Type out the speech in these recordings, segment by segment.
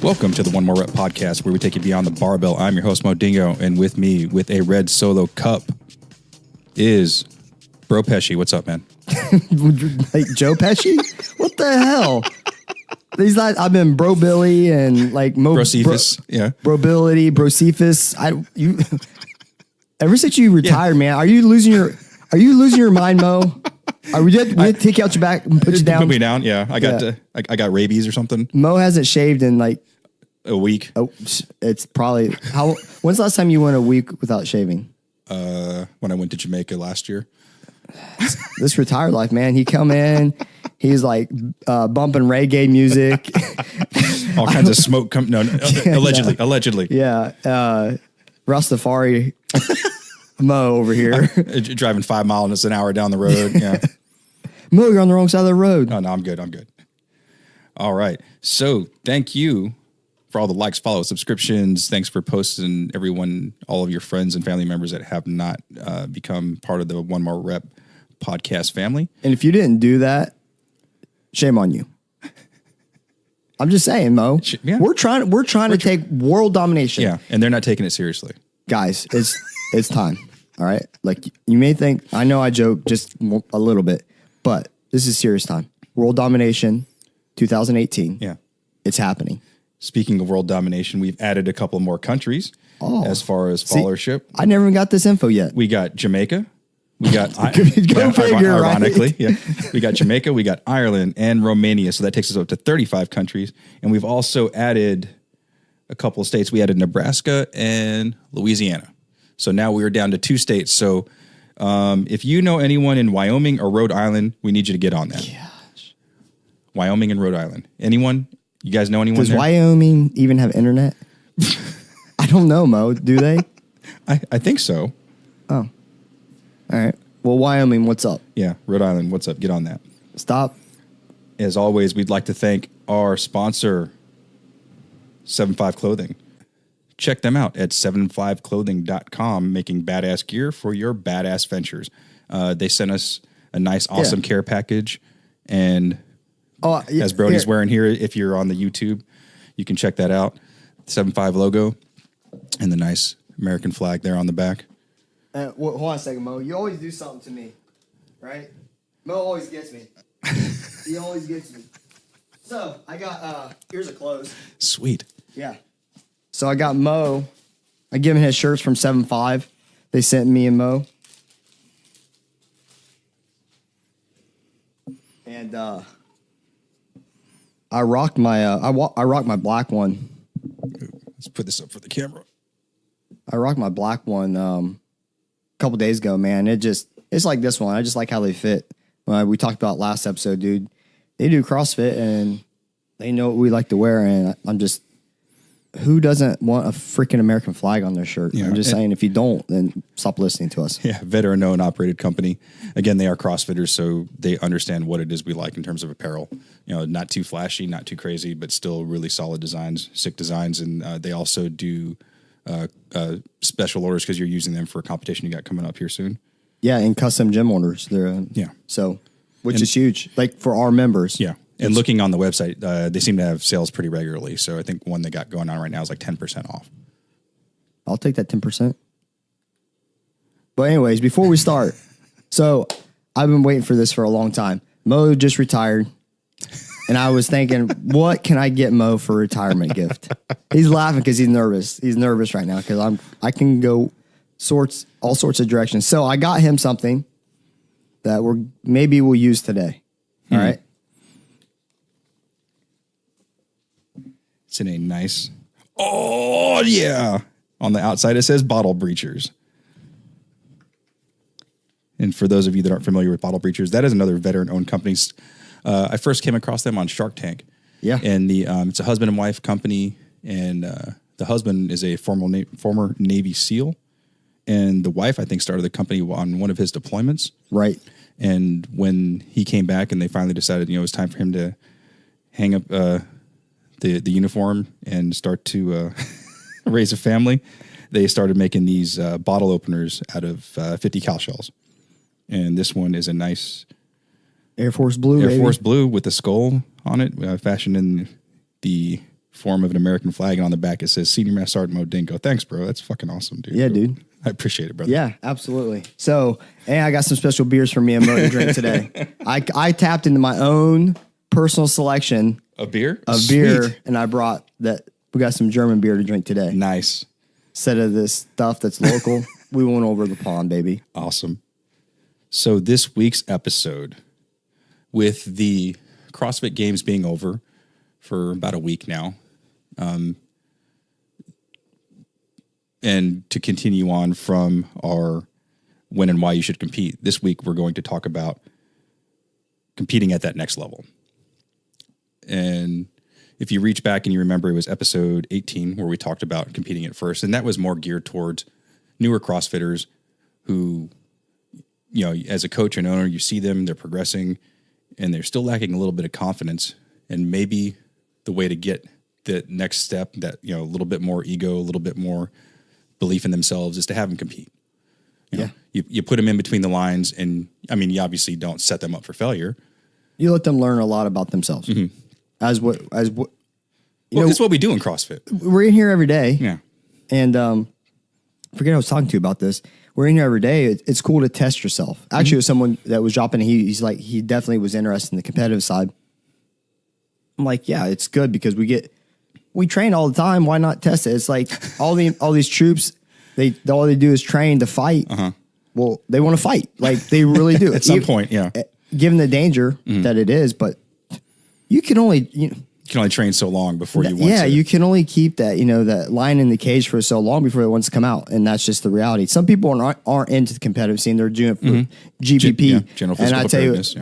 Welcome to the One More Rep podcast, where we take you beyond the barbell. I'm your host, Mo Dingo, and with me, with a red Solo cup, is Bro Pesci. What's up, man? Like Joe Pesci? What the hell? These like I've been Bro Billy and like Brocephus, yeah. Bro Billy, Brocephus. Ever since you retired, man, are you losing your mind, Mo? We did take out your back and put you down. Put me down, yeah. I got rabies or something. Mo hasn't shaved in like a week. Oh, it's probably when's the last time you went a week without shaving? When I went to Jamaica last year. This retired life, man. He come in, he's like bumping reggae music. All kinds of smoke allegedly. Yeah. Rastafari Mo over here. Driving 5 miles an hour down the road. Yeah. Mo, you're on the wrong side of the road. Oh, no, I'm good. All right. So thank you for all the likes, follows, subscriptions. Thanks for posting all of your friends and family members that have not become part of the One More Rep podcast family. And if you didn't do that, shame on you. I'm just saying, Mo. Yeah. We're trying to take world domination. Yeah, and they're not taking it seriously. Guys, it's time. All right? Like, you may think, I know I joke just a little bit, but this is serious time. World domination, 2018. Yeah. It's happening. Speaking of world domination, we've added a couple more countries as far as followership. I never even got this info yet. We got Jamaica. We got figure, ironically, right? yeah. We got Jamaica, we got Ireland and Romania. So that takes us up to 35 countries. And we've also added a couple of states. We added Nebraska and Louisiana. So now we are down to 2 states. So if you know anyone in Wyoming or Rhode Island, we need you to get on that. Gosh. Wyoming and Rhode Island. Anyone? You guys know anyone Does there? Wyoming even have internet? I don't know, Mo. Do they? I think so. Oh. All right. Well, Wyoming, what's up? Yeah, Rhode Island, what's up? Get on that. Stop. As always, we'd like to thank our sponsor, 75 Clothing. Check them out at 75clothing.com, making badass gear for your badass ventures. They sent us a nice, awesome care package. And as Brody's wearing here, if you're on the YouTube, you can check that out. 75 logo and the nice American flag there on the back. Hold on a second, Mo. You always do something to me, right? Mo always gets me. He always gets me. So, I got, here's a close. Sweet. Yeah. So, I got Mo. I give him his shirts from 7.5. They sent me and Mo. And, I rocked my black one. Let's put this up for the camera. I rocked my black one a couple days ago, man. It's like this one. I just like how they fit. We talked about last episode, dude. They do CrossFit and they know what we like to wear. And I'm just, who doesn't want a freaking American flag on their shirt? Yeah, I'm just saying, if you don't, then stop listening to us. Yeah, veteran-owned, operated company. Again, they are CrossFitters, so they understand what it is we like in terms of apparel. You know, not too flashy, not too crazy, but still really solid designs, sick designs. And they also do special orders because you're using them for a competition you got coming up here soon. Yeah, and custom gym orders. Which is huge, like for our members. Yeah. And looking on the website, they seem to have sales pretty regularly. So I think one they got going on right now is like 10% off. I'll take that 10%. But anyways, before we start, so I've been waiting for this for a long time. Mo just retired. And I was thinking, what can I get Mo for a retirement gift? He's laughing because he's nervous. He's nervous right now because I can go all sorts of directions. So I got him something that we'll use today. All right. It's in a nice, oh yeah. On the outside, it says bottle breachers. And for those of you that aren't familiar with bottle breachers, that is another veteran-owned company. I first came across them on Shark Tank. Yeah. And it's a husband and wife company, and the husband is a former Navy SEAL, and the wife, I think, started the company on one of his deployments. Right. And when he came back and they finally decided, it was time for him to hang up the uniform and start to raise a family, they started making these bottle openers out of 50 cal shells. And this one is a nice Air Force Blue. Air Force Blue with a skull on it, fashioned in the form of an American flag. And on the back, it says Senior Master Sergeant Mo Dingo. Thanks, bro. That's fucking awesome, dude. Yeah, dude. I appreciate it, brother. Yeah, absolutely. So, and I got some special beers for me and Mo to drink today. I tapped into my own personal selection Of beer? of beer, and I brought that. We got some German beer to drink today. Nice. Instead of this stuff that's local, we went over the pond, baby. Awesome. So this week's episode, with the CrossFit Games being over for about a week now, and to continue on from our when and why you should compete, this week we're going to talk about competing at that next level. And if you reach back and you remember, it was episode 18 where we talked about competing at first, and that was more geared towards newer CrossFitters who, you know, as a coach and owner, you see them, they're progressing, and they're still lacking a little bit of confidence. And maybe the way to get the next step, that, you know, a little bit more ego, a little bit more belief in themselves, is to have them compete. You know, you put them in between the lines, and I mean, you obviously don't set them up for failure. You let them learn a lot about themselves. Mm-hmm. As what It's what we do in CrossFit. We're in here every day. Yeah. And I forget I was talking to you about this. We're in here every day. It's cool to test yourself. Actually, it was someone that was dropping. He's like, he definitely was interested in the competitive side. I'm like, yeah, it's good because we train all the time. Why not test it? It's like all these troops, all they do is train to fight. Uh-huh. Well, they want to fight. Like they really do. At some point, yeah. Given the danger that it is, but you can only, you can only train so long before you want to. Yeah, you can only keep that, that lion in the cage for so long before it wants to come out. And that's just the reality. Some people aren't into the competitive scene. They're doing it for GPP. General physical preparedness.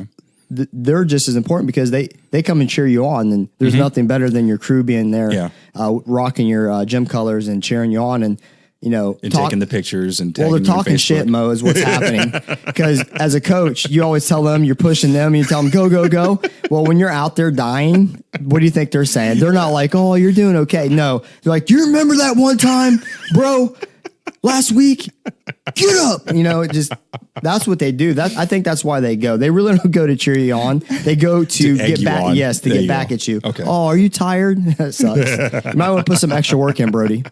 They're just as important because they come and cheer you on. And there's nothing better than your crew being there, rocking your gym colors and cheering you on. And, and taking the pictures and tagging they're talking shit, Mo, is what's happening. Because as a coach, you always tell them, you're pushing them, you tell them, go, go, go. Well, when you're out there dying, what do you think they're saying? They're not like, oh, you're doing okay. No, they're like, do you remember that one time, bro, last week? Get up. That's what they do. I think that's why they go. They really don't go to cheer you on. They go to get back. On. Yes, to get back at you. Okay. Oh, are you tired? That sucks. You might want to put some extra work in, Brody.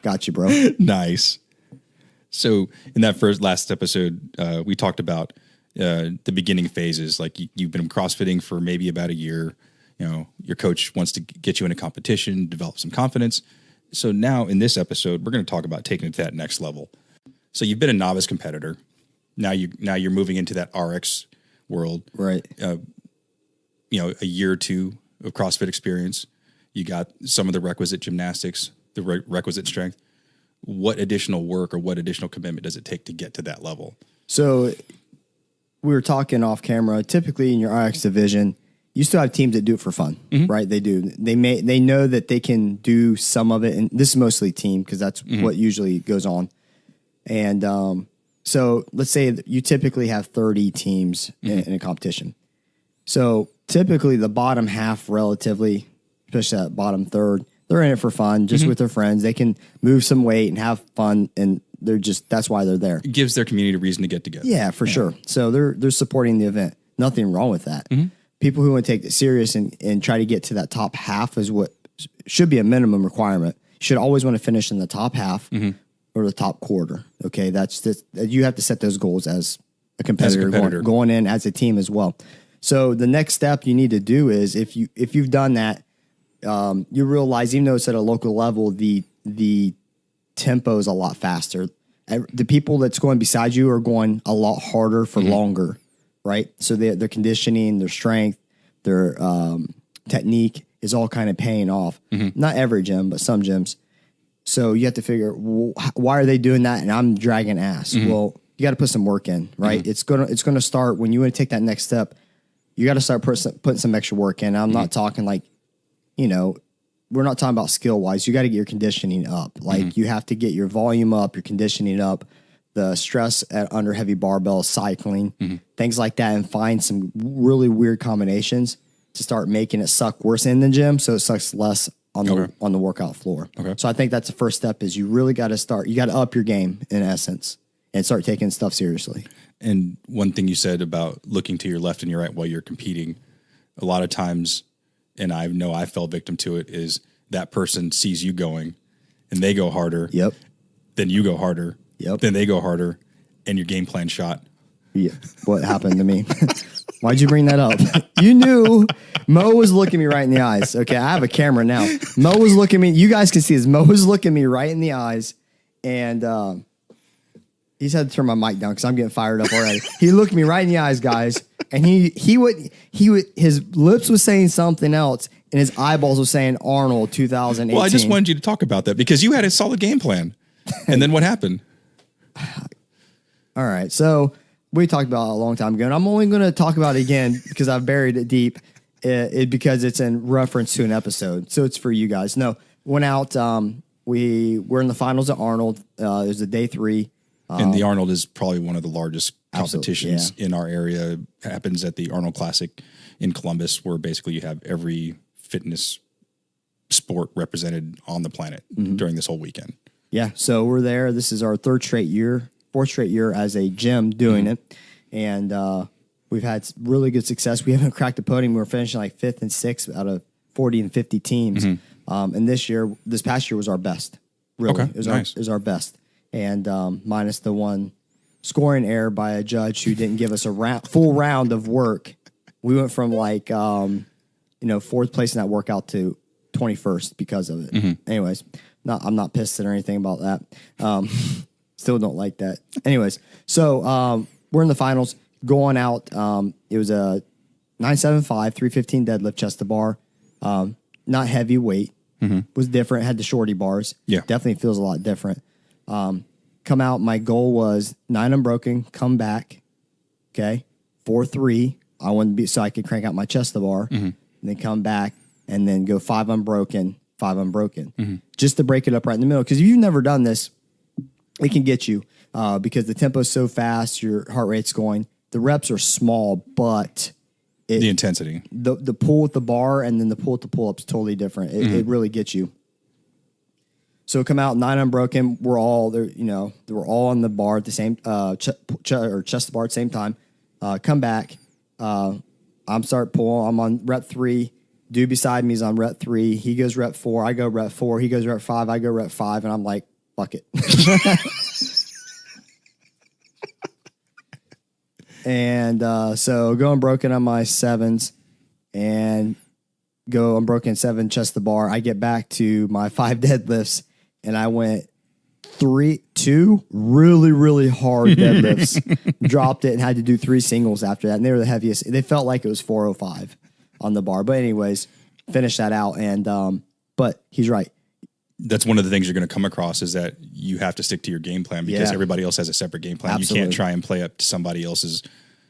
Got you, bro. Nice. So in that last episode, we talked about the beginning phases. Like you've been CrossFitting for maybe about a year. Your coach wants to get you in a competition, develop some confidence. So now in this episode, we're going to talk about taking it to that next level. So you've been a novice competitor. Now you're moving into that RX world. Right. A year or two of CrossFit experience. You got some of the requisite gymnastics, the requisite strength. What additional work or what additional commitment does it take to get to that level? So we were talking off camera. Typically in your RX division, you still have teams that do it for fun, right? They do. They know that they can do some of it, and this is mostly team because that's what usually goes on. And so let's say that you typically have 30 teams in a competition. So typically the bottom half, relatively, especially that bottom third, they're in it for fun, just with their friends. They can move some weight and have fun, and that's why they're there. It gives their community a reason to get together. Yeah, for sure. So they're supporting the event. Nothing wrong with that. People who want to take it serious and try to get to that top half is what should be a minimum requirement. You should always want to finish in the top half or the top quarter. Okay, you have to set those goals as a competitor, going in as a team as well. So the next step you need to do is if you've done that, you realize even though it's at a local level, the tempo is a lot faster. The people that's going beside you are going a lot harder for longer, right? So their conditioning, their strength, their technique is all kind of paying off. Not every gym, but some gyms. So you have to figure, why are they doing that? And I'm dragging ass. Well, you got to put some work in, right? It's gonna start when you want to take that next step. You got to start putting some extra work in. I'm not talking like, we're not talking about skill wise. You got to get your conditioning up. Like you have to get your volume up, your conditioning up, the stress under heavy barbell, cycling, things like that, and find some really weird combinations to start making it suck worse in the gym, so it sucks less on the workout floor. Okay. So I think that's the first step is you really got to up your game in essence and start taking stuff seriously. And one thing you said about looking to your left and your right while you're competing, a lot of times, and I know I fell victim to it, is that person sees you going and they go harder. Yep. Then you go harder. Yep. Then they go harder and your game plan shot. Yeah. What happened to me? Why'd you bring that up? You knew Mo was looking me right in the eyes. Okay. I have a camera now. Mo was looking me. You guys can see this. Mo was looking me right in the eyes. And, he's had to turn my mic down because I'm getting fired up already. He looked me right in the eyes, guys, and he would his lips was saying something else, and his eyeballs were saying Arnold 2018. Well, I just wanted you to talk about that because you had a solid game plan, and then what happened? All right, so we talked about it a long time ago, and I'm only going to talk about it again because I've buried it deep, because it's in reference to an episode. So it's for you guys. No, went out. We were in the finals at Arnold. It was a day 3. And the Arnold is probably one of the largest competitions yeah. in our area. It happens at the Arnold Classic in Columbus, where basically you have every fitness sport represented on the planet during this whole weekend. Yeah, so we're there. This is our 4th straight year as a gym doing it. And we've had really good success. We haven't cracked the podium. We're finishing like 5th and 6th out of 40 and 50 teams. And this past year was our best. Really, Okay, it was our best. And minus the one scoring error by a judge who didn't give us a full round of work. We went from 4th place in that workout to 21st because of it. Anyways, I'm not pissed or anything about that. Still don't like that. Anyways, so we're in the finals going out. It was a 975, 315 deadlift chest to bar. Not heavy weight. Was different. Had the shorty bars. Yeah. Definitely feels a lot different. Come out. My goal was 9 unbroken, come back. Okay. 4-3. I wanted to be so I could crank out my chest to bar and then come back and then go 5 unbroken, 5 unbroken, just to break it up right in the middle. Cause if you've never done this, it can get you, because the tempo is so fast, your heart rate's going, the reps are small, but The intensity. The pull with the bar and then the pull with the pull-up's totally different. It really gets you. So come out 9 unbroken. We're all there, they were all on the bar at the same chest to bar at the same time. Come back. I'm start pulling. I'm on rep 3. Dude beside me is on rep 3. He goes rep 4. I go rep 4. He goes rep 5. I go rep 5. And I'm like, fuck it. And so go unbroken on my 7s and go unbroken 7 chest to bar. I get back to my 5 deadlifts and I went 2 really, really hard deadlifts, dropped it and had to do 3 singles after that. And they were the heaviest. They felt like it was 405 on the bar. But anyways, finished that out. And, but he's right. That's one of the things you're going to come across is that you have to stick to your game plan because everybody else has a separate game plan. Absolutely. You can't try and play up to somebody else's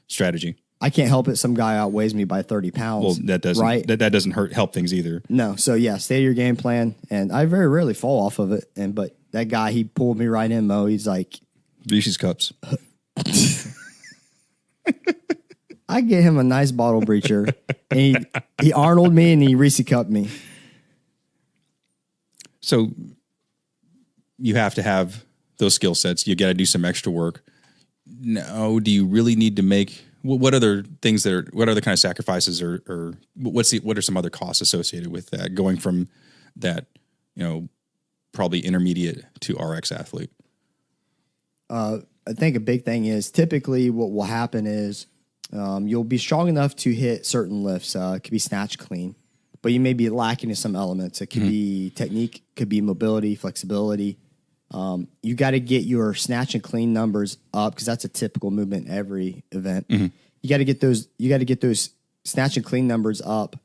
strategy. I can't help it. Some guy outweighs me by 30 pounds. Well, that doesn't, right? that doesn't help things either. No. So yeah, stay to your game plan. And I very rarely fall off of it. But that guy, he pulled me right in, Mo. He's like, Reese's Cups. I get him a nice bottle breacher. And he Arnold me and he Reese cupped me. So you have to have those skill sets. You got to do some extra work. No, do you really need to make what other things what other kind of sacrifices or what are some other costs associated with that going from that, probably intermediate to RX athlete? I think a big thing is typically what will happen is you'll be strong enough to hit certain lifts. It could be snatch clean, but you may be lacking in some elements. It could be technique, could be mobility, flexibility. You got to get your snatch and clean numbers up because that's a typical movement in every event. You got to get those snatch and clean numbers up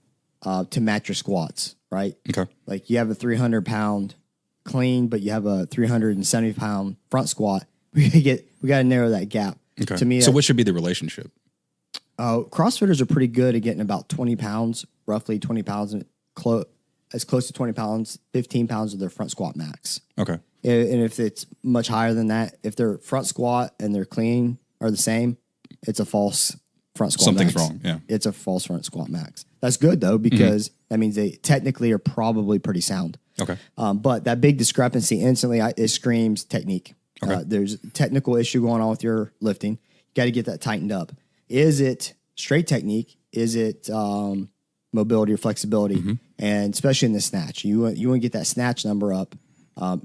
to match your squats, right? Okay. Like you have a 300-pound clean, but you have a 370-pound front squat. We got to narrow that gap. Okay. To me, so what should be the relationship? CrossFitters are pretty good at getting about 20 pounds, roughly 20 pounds, as close to 20 pounds, 15 pounds of their front squat max. Okay. And if it's much higher than that, if their front squat and their clean are the same, it's a false front squat Something's max. wrong, yeah. It's a false front squat max. That's good, though, because that means they technically are probably pretty sound. Okay. But that big discrepancy instantly, it screams technique. Okay. There's a technical issue going on with your lifting. You got to get that tightened up. Is it straight technique? Is it mobility or flexibility? And especially in the snatch, you want to get that snatch number up.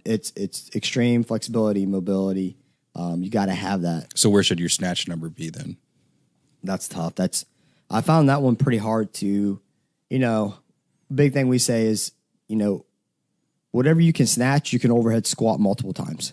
It's extreme flexibility, mobility. You got to have that. So where should your snatch number be then? That's tough. I found that one pretty hard to, big thing we say is, whatever you can snatch, you can overhead squat multiple times.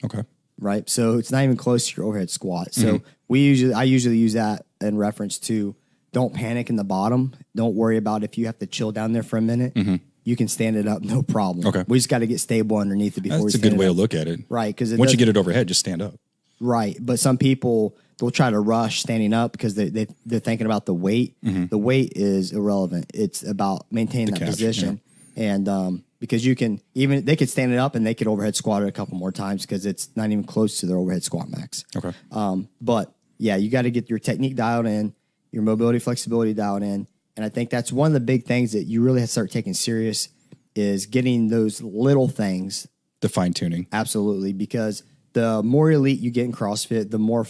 Okay. Right. So it's not even close to your overhead squat. So I usually use that in reference to don't panic in the bottom. Don't worry about if you have to chill down there for a minute. You can stand it up, no problem. Okay. We just got to get stable underneath it before we That's a stand good way it to up. look at it. Right. Because Once you get it overhead, just stand up. Right. But some people, they'll try to rush standing up because they're thinking about the weight. The weight is irrelevant. It's about maintaining that catch, position. And because they could stand it up and they could overhead squat it a couple more times because it's not even close to their overhead squat max. Okay. But yeah, you got to get your technique dialed in, your mobility, flexibility dialed in. And I think that's one of the big things that you really have to start taking serious is getting those little things. The fine tuning. Absolutely. Because the more elite you get in CrossFit, the more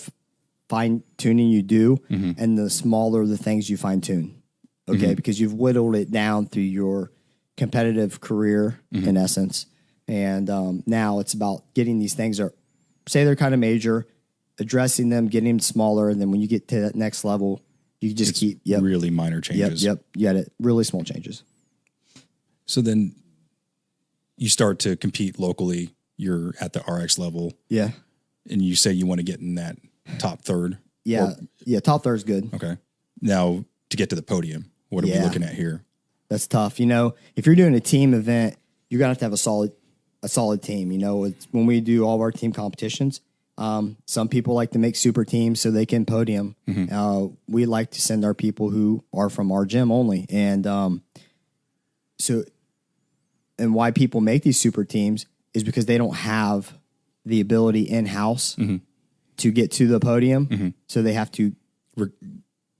fine tuning you do and the smaller the things you fine tune. Okay. Because you've whittled it down through your competitive career in essence. And now it's about getting these things say they're kind of major, addressing them, getting them smaller. And then when you get to that next level, you just keep really minor changes. Yep. You got it. Really small changes. So then you start to compete locally. You're at the RX level. Yeah. And you say you want to get in that top third. Yeah. Top third is good. Okay. Now to get to the podium, what are we looking at here? That's tough. If you're doing a team event, you're gonna have to have a solid team. It's when we do all of our team competitions. Some people like to make super teams so they can podium. We like to send our people who are from our gym only, and why people make these super teams is because they don't have the ability in house to get to the podium, so they have to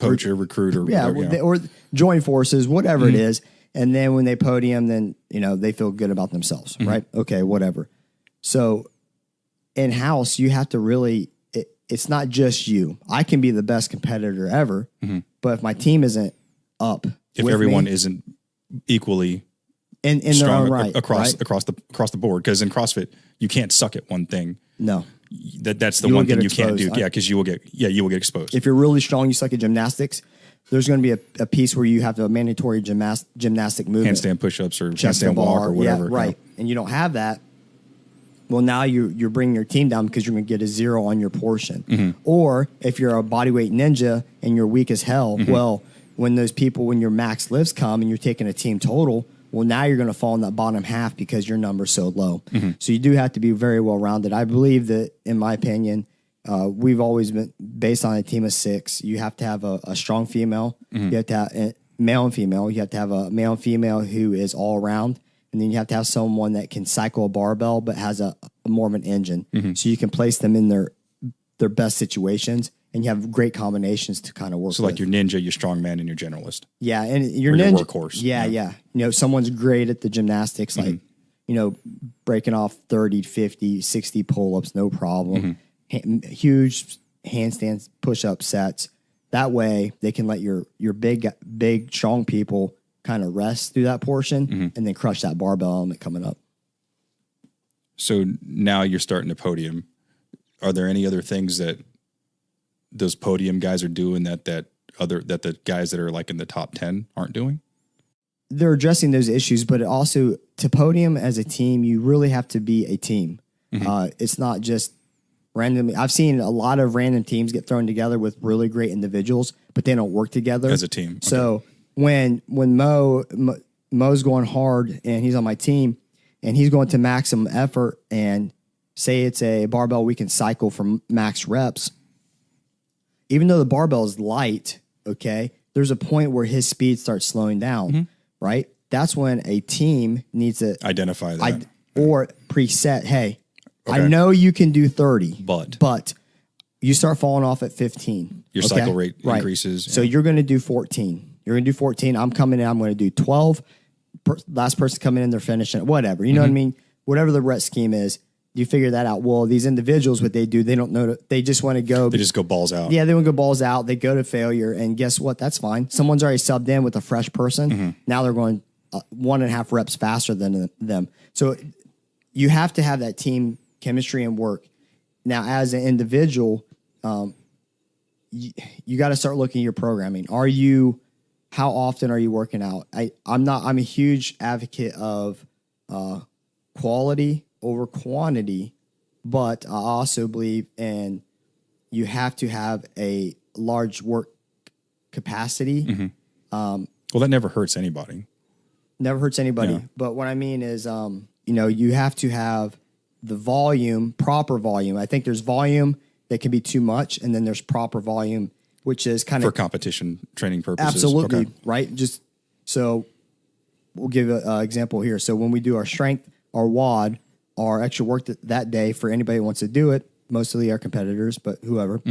Poach or recruit or or join forces, whatever it is. And then when they podium, then, they feel good about themselves, right? Okay, whatever. So in-house, you have to really, it's not just you. I can be the best competitor ever, but if my team isn't up, if everyone isn't equally in their strong own right, across the board, because in CrossFit, you can't suck at one thing. No. That's the You one will thing get you can't do. exposed. Yeah, because you will get exposed. If you're really strong, you suck at gymnastics, there's going to be a piece where you have a mandatory gymnastic movement. Handstand push-ups or chest to handstand walk bar, or whatever. Yeah, right. And you don't have that. Well, now you're bringing your team down because you're going to get a 0 on your portion. Or if you're a bodyweight ninja and you're weak as hell, well, when your max lifts come and you're taking a team total, well, now you're going to fall in that bottom half because your number's so low. So you do have to be very well-rounded. I believe that, in my opinion, we've always been based on a team of 6. You have to have a strong female. You have to have male and female. You have to have a male and female who is all around. And then you have to have someone that can cycle a barbell but has a more of an engine. So you can place them in their best situations, and you have great combinations to kind of work with. So like your ninja, your strongman, and your generalist. Yeah, and your Or your ninja workhorse. Yeah. Someone's great at the gymnastics, like, breaking off 30, 50, 60 pull-ups, no problem. Huge handstands, push-up sets. That way they can let your big, strong people kind of rest through that portion and then crush that barbell element coming up. So now you're starting to podium. Are there any other things that those podium guys are doing that the guys that are like in the top 10 aren't doing? They're addressing those issues, but also to podium as a team, you really have to be a team. It's not just randomly. I've seen a lot of random teams get thrown together with really great individuals, but they don't work together As a team. Okay. So when Mo's going hard and he's on my team and he's going to maximum effort, and say it's a barbell we can cycle for max reps, even though the barbell is light, okay, there's a point where his speed starts slowing down, right? That's when a team needs to Identify that. or preset, hey, I know you can do 30, But you start falling off at 15. Your cycle rate increases. So you're going to do 14. You're going to do 14. I'm coming in. I'm going to do 12. Last person coming in, they're finishing. Whatever. You know what I mean? Whatever the rest scheme is, you figure that out. Well, these individuals, what they do, they don't know. They just want to go. They just go balls out. Yeah, they want to go balls out. They go to failure. And guess what? That's fine. Someone's already subbed in with a fresh person. Now they're going 1.5 reps faster than them. So you have to have that team chemistry and work. Now, as an individual, you got to start looking at your programming. How often are you working out? I'm a huge advocate of quality over quantity, but I also believe in you have to have a large work capacity. Well, that never hurts anybody. Never hurts anybody. Yeah. But what I mean is, you have to have the volume, proper volume. I think there's volume that can be too much, and then there's proper volume, which is kind of for competition training purposes. Absolutely. Okay. Right. Just so we'll give an example here. So when we do our strength, our WOD, our extra work that day for anybody who wants to do it, mostly our competitors, but whoever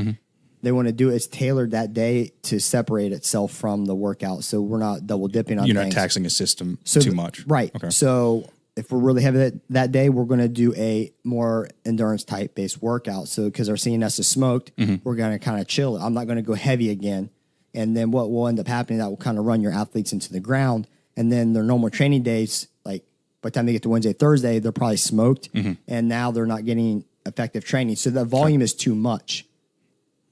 they want to do it, it's tailored that day to separate itself from the workout. So we're not double dipping on You're things. not taxing a system too much. Right. Okay. So if we're really heavy that day, we're going to do a more endurance type based workout. So because our CNS is smoked, we're going to kind of chill. I'm not going to go heavy again. And then what will end up happening, that will kind of run your athletes into the ground. And then their normal training days, like by the time they get to Wednesday, Thursday, they're probably smoked. And now they're not getting effective training. So the volume is too much.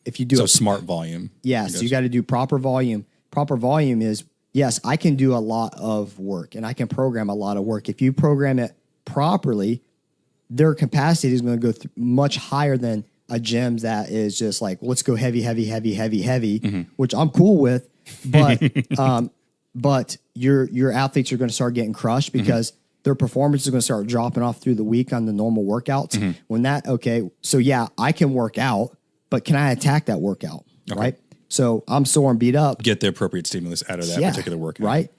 If you do smart volume. Yes, you got to do proper volume. Proper volume is, yes, I can do a lot of work and I can program a lot of work. If you program it properly, their capacity is going to go much higher than a gym that is just like, let's go heavy, which I'm cool with. But but your athletes are going to start getting crushed because their performance is going to start dropping off through the week on the normal workouts. So yeah, I can work out, but can I attack that workout? Okay. Right? So I'm sore and beat up. Get the appropriate stimulus out of that particular workout. Right.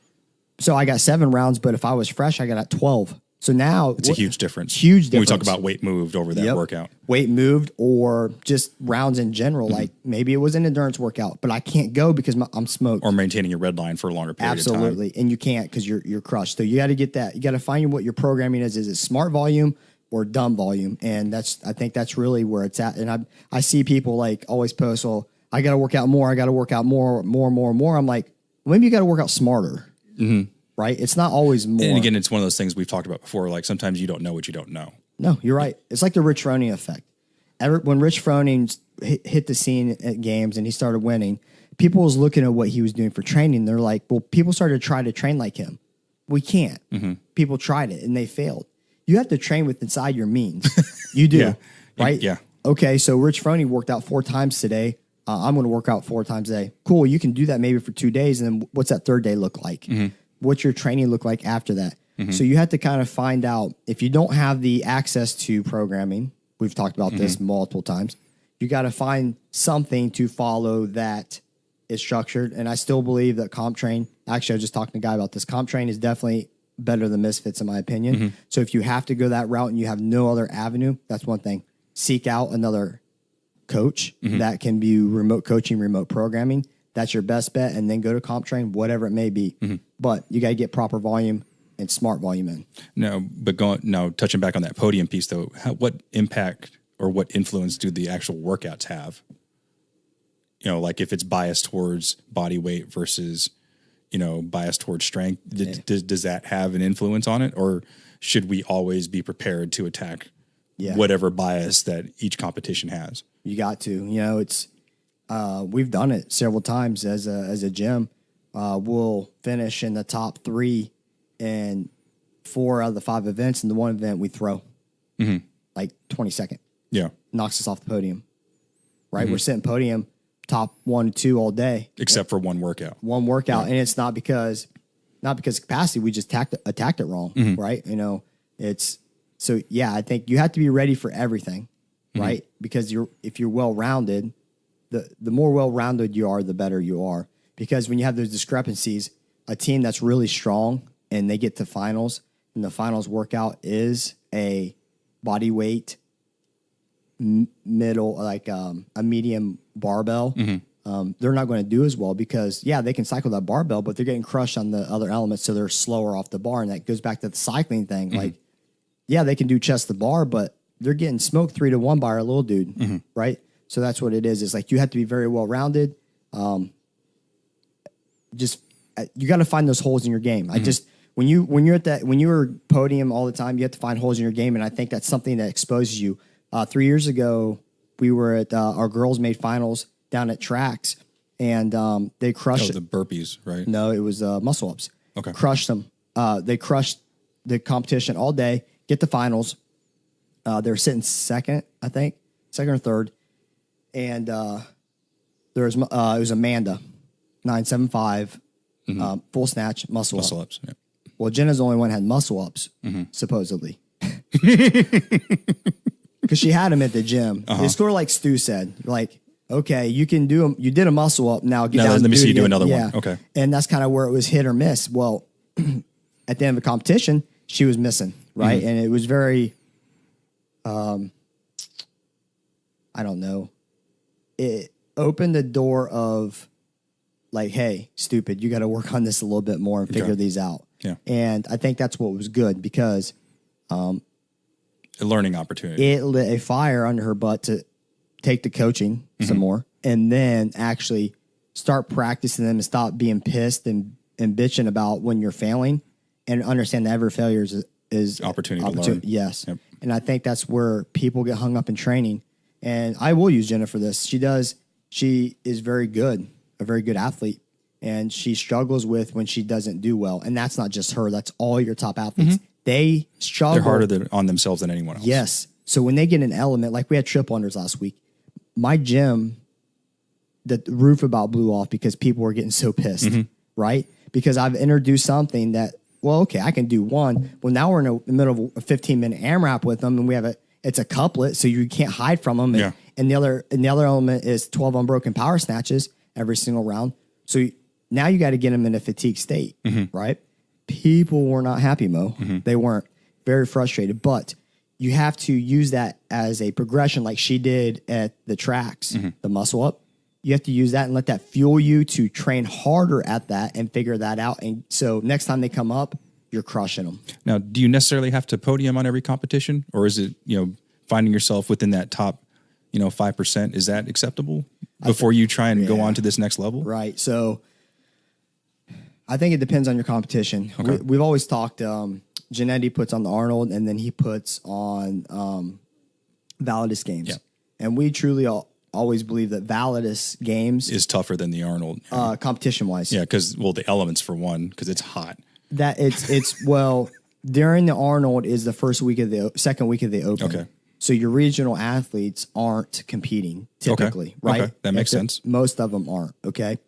So I got 7 rounds, but if I was fresh, I got at 12. So now it's a huge difference. Huge difference. When we talk about weight moved over that workout. Weight moved or just rounds in general. Like maybe it was an endurance workout, but I can't go because I'm smoked. Or maintaining a red line for a longer period of time. Absolutely. And you can't because you're crushed. So you got to get that. You got to find what your programming is. Is it smart volume or dumb volume? And I think that's really where it's at. And I see people like always post, well, I got to work out more. I got to work out more. I'm like, well, maybe you got to work out smarter. Right? It's not always more. And again, it's one of those things we've talked about before. Like sometimes you don't know what you don't know. No, you're right. It's like the Rich Froning effect. When Rich Froning hit the scene at games and he started winning, people was looking at what he was doing for training. They're like, well, people started to try to train like him. We can't. People tried it and they failed. You have to train with inside your means. You do. Right? Yeah. Okay, so Rich Froning worked out 4 times today. I'm going to work out 4 times a day. Cool. You can do that maybe for 2 days. And then what's that third day look like? What's your training look like after that? So you have to kind of find out if you don't have the access to programming. We've talked about this multiple times. You got to find something to follow that is structured. And I still believe that CompTrain, actually, I was just talking to a guy about this. CompTrain is definitely better than Misfits in my opinion. So if you have to go that route and you have no other avenue, that's one thing. Seek out another coach that can be remote coaching, remote programming. That's your best bet. And then go to CompTrain, whatever it may be. But you got to get proper volume and smart volume in. No, touching back on that podium piece though, what impact or what influence do the actual workouts have? Like if it's biased towards body weight versus, biased towards strength, does that have an influence on it? Or should we always be prepared to attack whatever bias that each competition has? You got to, it's, we've done it several times as a gym. We'll finish in the top 3 in 4 out of the 5 events. And the one event we throw like 22nd. Yeah. Knocks us off the podium. Right. We're sitting podium top 1 2 all day. Except for one workout. Yeah. And it's not because of capacity. We just attacked it wrong. Right. I think you have to be ready for everything. Right. Because if you're well-rounded, the more well-rounded you are, the better you are. Because when you have those discrepancies, a team that's really strong and they get to finals and the finals workout is a body weight middle, like a medium barbell, they're not going to do as well because, they can cycle that barbell, but they're getting crushed on the other elements, so they're slower off the bar. And that goes back to the cycling thing. Like, they can do chest to bar, but they're getting smoked 3-1 by our little dude, right? So that's what it is. It's like you have to be very well-rounded. You got to find those holes in your game. When you're podium all the time, you have to find holes in your game, and I think that's something that exposes you. 3 years ago, we were at our girls' made finals down at Tracks, and they crushed the burpees, right? No, it was muscle ups. Okay, crushed them. They crushed the competition all day. Get the finals. They were sitting second, I think, second or third, and there was it was Amanda, 975, full snatch, muscle ups. Yeah. Well, Jenna's the only one that had muscle ups, supposedly. Because she had them at the gym. It's sort of like Stu said, like, okay, you can do them. You did a muscle up. Now get down. Let me see you do again. another one. Okay. And that's kind of where it was hit or miss. Well, at the end of the competition, she was missing, right? And it was very, I don't know. It opened the door of like, hey, stupid, you got to work on this a little bit more and figure these out. Yeah. And I think that's what was good because a learning opportunity. It lit a fire under her butt to take the coaching some more and then actually start practicing them and stop being pissed and bitching about when you're failing and understand that every failure is opportunity to learn. Yes. Yep. And I think that's where people get hung up in training. And I will use Jenna for this. She is very good, a very good athlete. And she struggles with when she doesn't do well. And that's not just her. That's all your top athletes. They struggle. They're harder on themselves than anyone else. Yes. So when they get an element, like we had triple unders last week, my gym, the roof about blew off because people were getting so pissed, right? Because I've introduced something that, well, okay, I can do one. Well, now we're in the middle of a 15-minute AMRAP with them, and we have it's a couplet, so you can't hide from them. And the other element is 12 unbroken power snatches every single round. So now you got to get them in a fatigue state, right? People were not happy, Mo. They weren't. Very frustrated. But you have to use that as a progression like she did at the Tracks, the muscle up. You have to use that and let that fuel you to train harder at that and figure that out. And so next time they come up, you're crushing them. Now, do you necessarily have to podium on every competition? Or is it, finding yourself within that top, 5%? Is that acceptable before you try and go on to this next level? Right. So I think it depends on your competition. Okay. We've always talked, Janetti puts on the Arnold and then he puts on Validus games. Yeah. And we truly always believe that Validus games is tougher than the Arnold. Competition wise. Yeah. Cause the elements for one, cause it's hot. That it's well, during the Arnold is the second week of the Open. Okay. So your regional athletes aren't competing typically, right? Okay. That makes sense. Most of them aren't. Okay.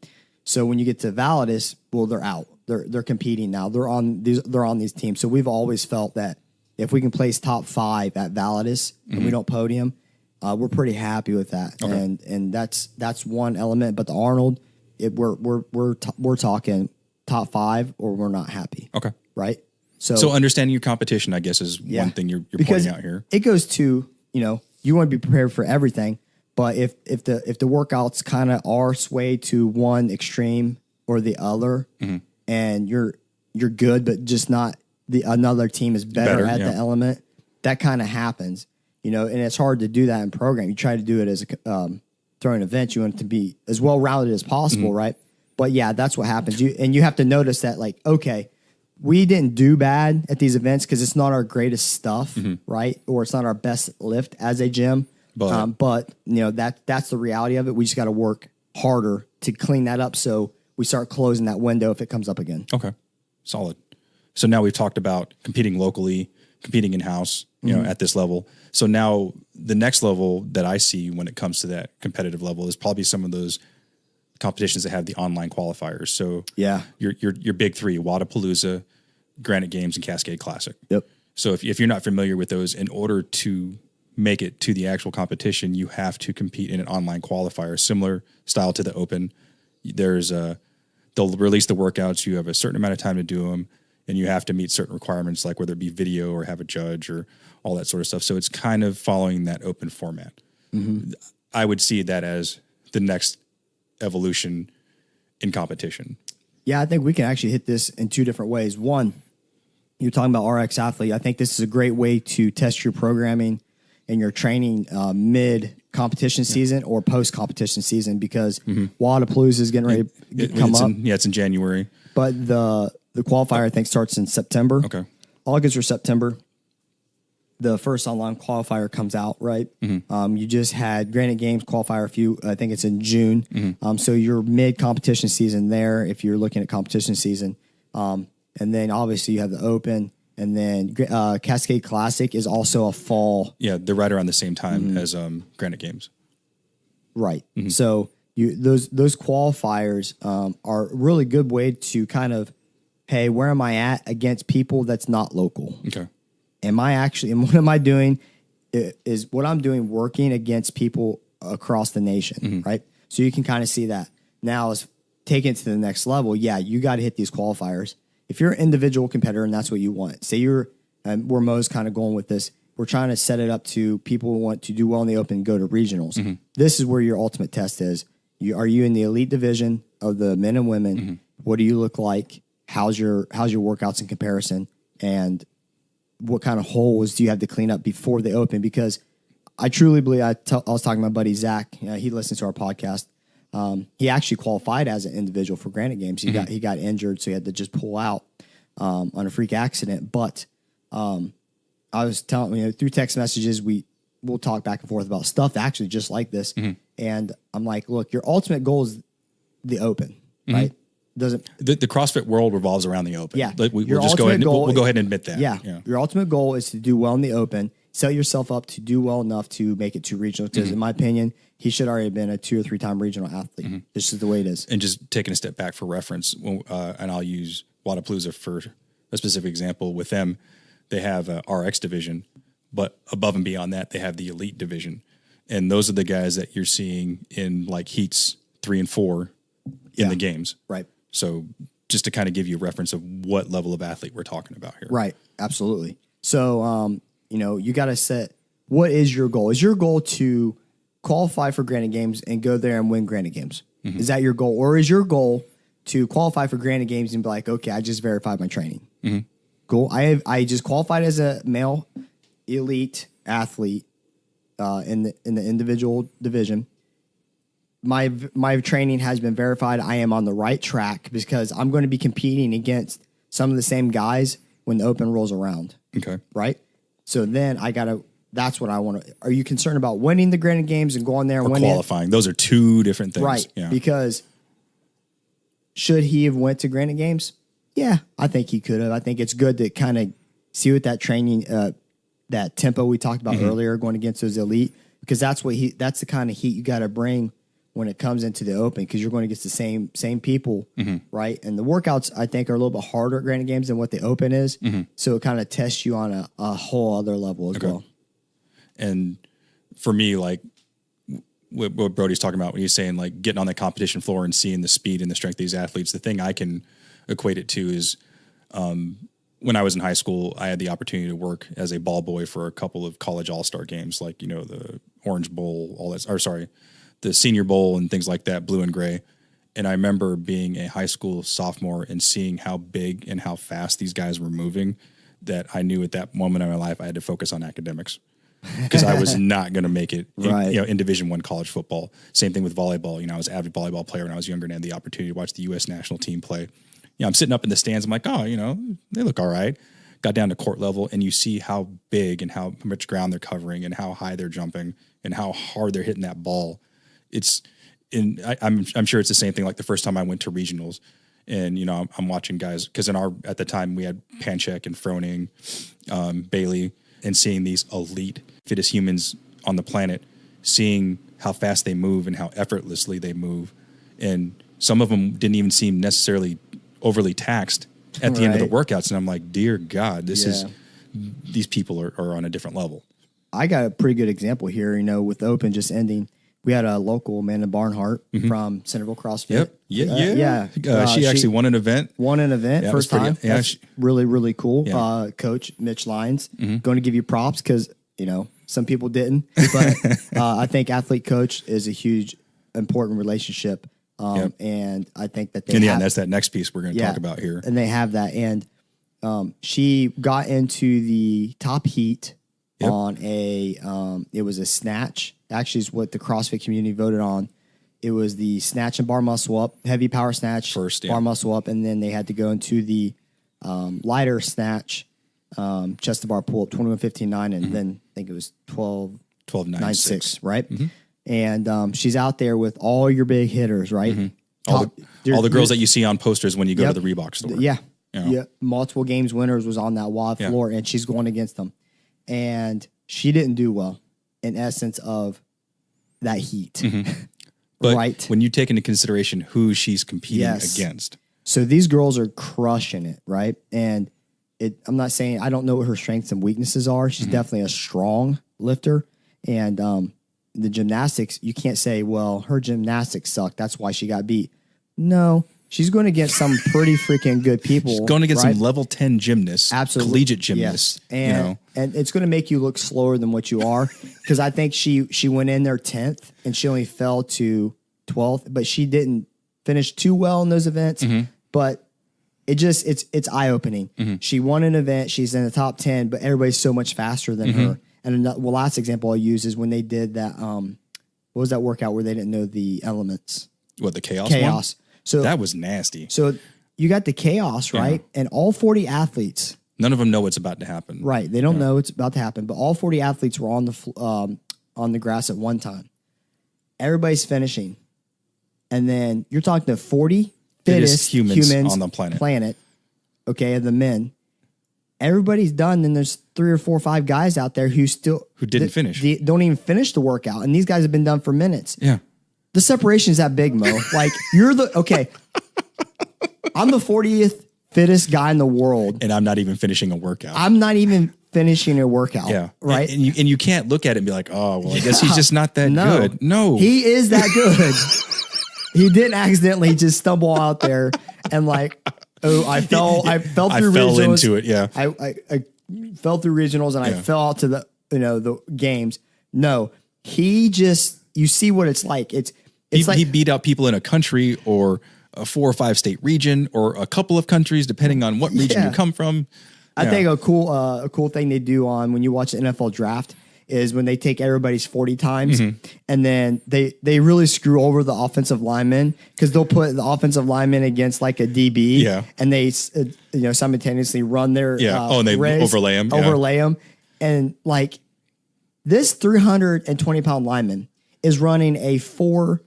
So when you get to Validus, well, they're out. They're competing now. They're on these teams. So we've always felt that if we can place top 5 at Validus and we don't podium, we're pretty happy with that. Okay. And that's one element. But the Arnold, we're talking top 5 or we're not happy. Okay. Right. So understanding your competition, I guess, is one thing you're pointing out here. It goes to, you want to be prepared for everything. But if the workouts kind of are swayed to one extreme or the other, and you're good, but just not another team is better at the element, that kind of happens, and it's hard to do that in program. You try to do it as throwing events. You want it to be as well rounded as possible, right? But yeah, that's what happens. You have to notice that, like, okay, we didn't do bad at these events because it's not our greatest stuff, right? Or it's not our best lift as a gym. But that's the reality of it. We just got to work harder to clean that up so we start closing that window if it comes up again. Okay, solid. So now we've talked about competing locally, competing in-house, at this level. So now the next level that I see when it comes to that competitive level is probably some of those competitions that have the online qualifiers. So your big 3, Wadapalooza, Granite Games, and Cascade Classic. Yep. So if you're not familiar with those, in order to make it to the actual competition, you have to compete in an online qualifier, similar style to the Open. They'll release the workouts. You have a certain amount of time to do them. and you have to meet certain requirements, like whether it be video or have a judge or all that sort of stuff. So it's kind of following that open format. I would see that as the next evolution in competition. Yeah, I think we can actually hit this in two different ways. One, you're talking about RX Athlete. I think this is a great way to test your programming and your training mid-competition season or post-competition season, because Wadapalooza is getting ready to come up. It's in January. But the qualifier, I think, starts in September. Okay. August or September. The first online qualifier comes out, right? You just had Granite Games qualifier I think it's in June. So your mid-competition season there, if you're looking at competition season. And then obviously you have the Open, and then Cascade Classic is also a fall. Yeah, they're right around the same time as Granite Games. Right. So those qualifiers are a really good way to kind of, hey, where am I at against people that's not local? Okay. And what am I doing is what I'm doing working against people across the nation, right? So you can kind of see that. Now, as take it to the next level, yeah, you got to hit these qualifiers. If you're an individual competitor and that's what you want, say where Mo's kind of going with this, we're trying to set it up to people who want to do well in the Open and go to regionals. This is where your ultimate test is. Are you in the elite division of the men and women? What do you look like? How's your workouts in comparison? And what kind of holes do you have to clean up before the Open? Because I truly believe, I was talking to my buddy Zach. He listens to our podcast. He actually qualified as an individual for Granite Games. He got injured, so he had to just pull out on a freak accident. But I was telling through text messages, we'll talk back and forth about stuff actually just like this. And I'm like, look, your ultimate goal is the Open, right? The CrossFit world revolves around the Open. Yeah. We'll just go ahead and admit that. Yeah. Your ultimate goal is to do well in the Open, set yourself up to do well enough to make it to regional. Because in my opinion, he should already have been a 2 or 3 time regional athlete. This is the way it is. And just taking a step back for reference, and I'll use Wadapalooza for a specific example. With them, they have a RX division, but above and beyond that, they have the elite division. And those are the guys that you're seeing in like heats 3 and 4 in the games. Right. So just to kind of give you a reference of what level of athlete we're talking about here. Right. Absolutely. So, you got to set, what is your goal? Is your goal to qualify for Granite Games and go there and win Granite Games? Is that your goal? Or is your goal to qualify for Granite Games and be like, okay, I just verified my training. Cool. I just qualified as a male elite athlete in the individual division. My training has been verified. I am on the right track because I'm going to be competing against some of the same guys when the Open rolls around. Okay. Right? So then that's what I want to. Are you concerned about winning the Granite Games and going there and winning? Qualifying. Those are two different things. Right. Yeah. Because should he have went to Granite Games? Yeah, I think he could have. I think it's good to kind of see what that training, that tempo we talked about earlier, going against those elite, because that's the kind of heat you got to bring when it comes into the Open, because you're going against the same people, right? And the workouts, I think, are a little bit harder at Granite Games than what the Open is. So it kind of tests you on a whole other level as well. And for me, like what Brody's talking about when he's saying like getting on the competition floor and seeing the speed and the strength of these athletes, the thing I can equate it to is when I was in high school, I had the opportunity to work as a ball boy for a couple of college all-star games, like, the Orange Bowl, the Senior Bowl and things like that, blue and gray. And I remember being a high school sophomore and seeing how big and how fast these guys were moving, that I knew at that moment in my life I had to focus on academics because I was not going to make it in Division I college football. Same thing with volleyball. I was an avid volleyball player when I was younger and had the opportunity to watch the U.S. national team play. I'm sitting up in the stands. I'm like, they look all right. Got down to court level, and you see how big and how much ground they're covering and how high they're jumping and how hard they're hitting that ball. I'm sure it's the same thing. Like the first time I went to regionals, and I'm watching guys, because at the time we had Panchek and Froning, Bailey, and seeing these elite fittest humans on the planet, seeing how fast they move and how effortlessly they move, and some of them didn't even seem necessarily overly taxed at the end of the workouts. And I'm like, dear God, these people are on a different level. I got a pretty good example here, with the Open just ending. we had a local Amanda Barnhart from Centerville CrossFit. Yep. She actually won an event. Yeah, first time. Yeah, That's really, really cool. Yeah. Coach Mitch Lyons, going to give you props because, some people didn't. But I think athlete coach is a huge, important relationship. And I think that they and that's that next piece we're going to talk about here. And they have that. And she got into the top heat on it was a snatch. Actually, is what the CrossFit community voted on. It was the snatch and bar muscle up, heavy power snatch, first bar muscle up, and then they had to go into the lighter snatch, chest to bar pull up, 21.15.9, and then I think it was 12.9.6, right? And she's out there with all your big hitters, right? All the girls that you see on posters when you go to the Reebok store. Yeah. Multiple games winners was on that WOD floor, and she's going against them. And she didn't do well in essence of that heat. But when you take into consideration who she's competing against. So these girls are crushing it, right? And I'm not saying I don't know what her strengths and weaknesses are. She's definitely a strong lifter. And the gymnastics, you can't say, well, her gymnastics suck. That's why she got beat. No. She's going to get some pretty freaking good people. She's going to get some level 10 gymnasts, absolutely, collegiate gymnasts. Yes. And it's going to make you look slower than what you are. Because I think she went in there 10th and she only fell to 12th, but she didn't finish too well in those events. But it's eye opening. She won an event. She's in the top 10, but everybody's so much faster than her. And the last example I'll use is when they did that. What was that workout where they didn't know the elements? What, the chaos? Chaos. So that was nasty. So you got the chaos, right? And all 40 athletes. None of them know what's about to happen. Right. They don't know what's about to happen, but all 40 athletes were on the grass at one time. Everybody's finishing. And then you're talking to 40 fittest humans on the planet. Okay, of the men. Everybody's done. Then there's 3 or 4 or 5 guys out there who didn't finish. Don't even finish the workout. And these guys have been done for minutes. Yeah. The separation is that big, Mo. Like I'm the 40th fittest guy in the world. And I'm not even finishing a workout. Yeah. Right. And you can't look at it and be like, oh, well, I guess he's just not that good. No. He is that good. He didn't accidentally just stumble out there and I fell through regionals. Into it. Yeah. I fell through regionals and I fell out to the games. No, you see what it's like. He beat out people in a country or a 4 or 5 state region or a couple of countries, depending on what region you come from. I think a cool thing they do on when you watch the NFL draft is when they take everybody's 40 times and then they really screw over the offensive linemen because they'll put the offensive lineman against like a DB and they simultaneously run their and they overlay them and like this 320-pound lineman is running a 4.